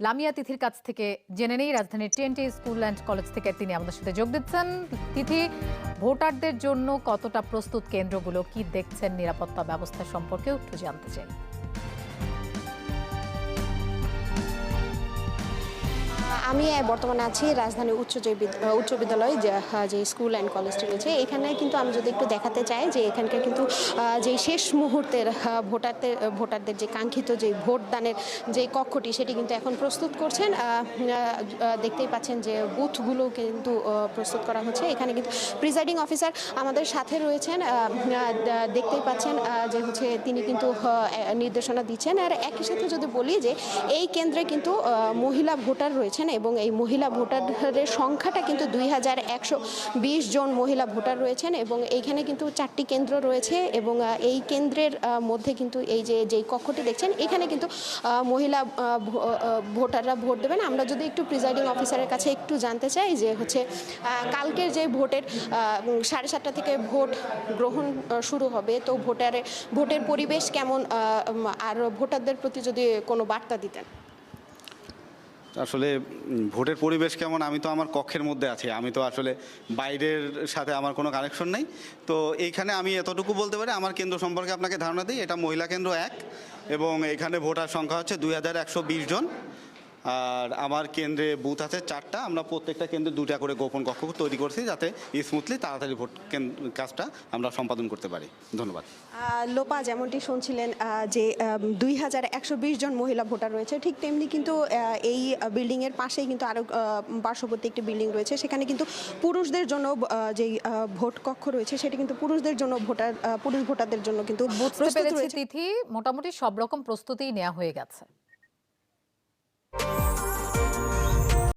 লামিয়া তিথির কাছ থেকে জেনে নেই। রাজধানীর টিএনটি স্কুল অ্যান্ড কলেজ থেকে তিনি আমাদের সাথে যোগ দিচ্ছেন। তিথি, ভোটারদের জন্য কতটা প্রস্তুত কেন্দ্রগুলো, কি দেখছেন নিরাপত্তা ব্যবস্থা সম্পর্কেও একটু জানতে চাই। আমি বর্তমানে আছি রাজধানী উচ্চ বিদ্যালয় যে স্কুল অ্যান্ড কলেজটি রয়েছে। এখানে কিন্তু আমি যদি একটু দেখাতে চাই যে এখানকার কিন্তু যে শেষ মুহূর্তের ভোটারদের যে কাঙ্ক্ষিত যে ভোটদানের যে কক্ষটি সেটি কিন্তু এখন প্রস্তুত করছেন। দেখতেই পাচ্ছেন যে বুথগুলো কিন্তু প্রস্তুত করা হচ্ছে। এখানে কিন্তু প্রিজাইডিং অফিসার আমাদের সাথে রয়েছেন, দেখতেই পাচ্ছেন যে তিনি কিন্তু নির্দেশনা দিচ্ছেন। আর একই সাথে যদি বলি যে এই কেন্দ্রে কিন্তু মহিলা ভোটার রয়েছেন এবং এই মহিলা ভোটারের সংখ্যাটা কিন্তু 2120 জন মহিলা ভোটার রয়েছেন এবং এইখানে কিন্তু 4টি কেন্দ্র রয়েছে এবং এই কেন্দ্রের মধ্যে কিন্তু এই যে কক্ষটি দেখছেন এখানে কিন্তু মহিলা ভোটাররা ভোট দেবেন। আমরা যদি একটু প্রিজাইডিং অফিসারের কাছে একটু জানতে চাই যে কালকের যে ভোটের 7:30 থেকে ভোট গ্রহণ শুরু হবে, তো ভোটের পরিবেশ কেমন আর ভোটারদের প্রতি যদি কোনো বার্তা দিতেন। আসলে ভোটের পরিবেশ কেমন, আমি তো আমার কক্ষের মধ্যে আছি, আমি তো আসলে বাইরের সাথে আমার কোনো কানেকশন নেই। তো এইখানে আমি এতটুকু বলতে পারি, আমার কেন্দ্র সম্পর্কে আপনাকে ধারণা দিই। এটা মহিলা কেন্দ্র 1 এবং এখানে ভোটার সংখ্যা হচ্ছে 2120 জন। আর আমার কেন্দ্রে বুথ আছে 4টা। আমরা প্রত্যেকটা কেন্দ্রে 2টা করে গোপন কক্ষ তৈরি করছি যাতে স্মুথলি তাড়াতাড়ি ভোট কাজটা আমরা সম্পাদন করতে পারি। ধন্যবাদ। লোপা, যেমনটি শুনছিলেন যে 2120 জন মহিলা ভোটার রয়েছে, ঠিক তেমনি কিন্তু এই বিল্ডিংয়ের পাশেই কিন্তু আরও পার্শ্ববর্তী একটি বিল্ডিং রয়েছে। সেখানে কিন্তু পুরুষদের জন্য যেই ভোট কক্ষ রয়েছে সেটি কিন্তু পুরুষদের জন্য পুরুষ ভোটারদের জন্য কিন্তু বুঝতে পেরেছি তিথি, মোটামুটি সব রকম প্রস্তুতি নেওয়া হয়ে গেছে।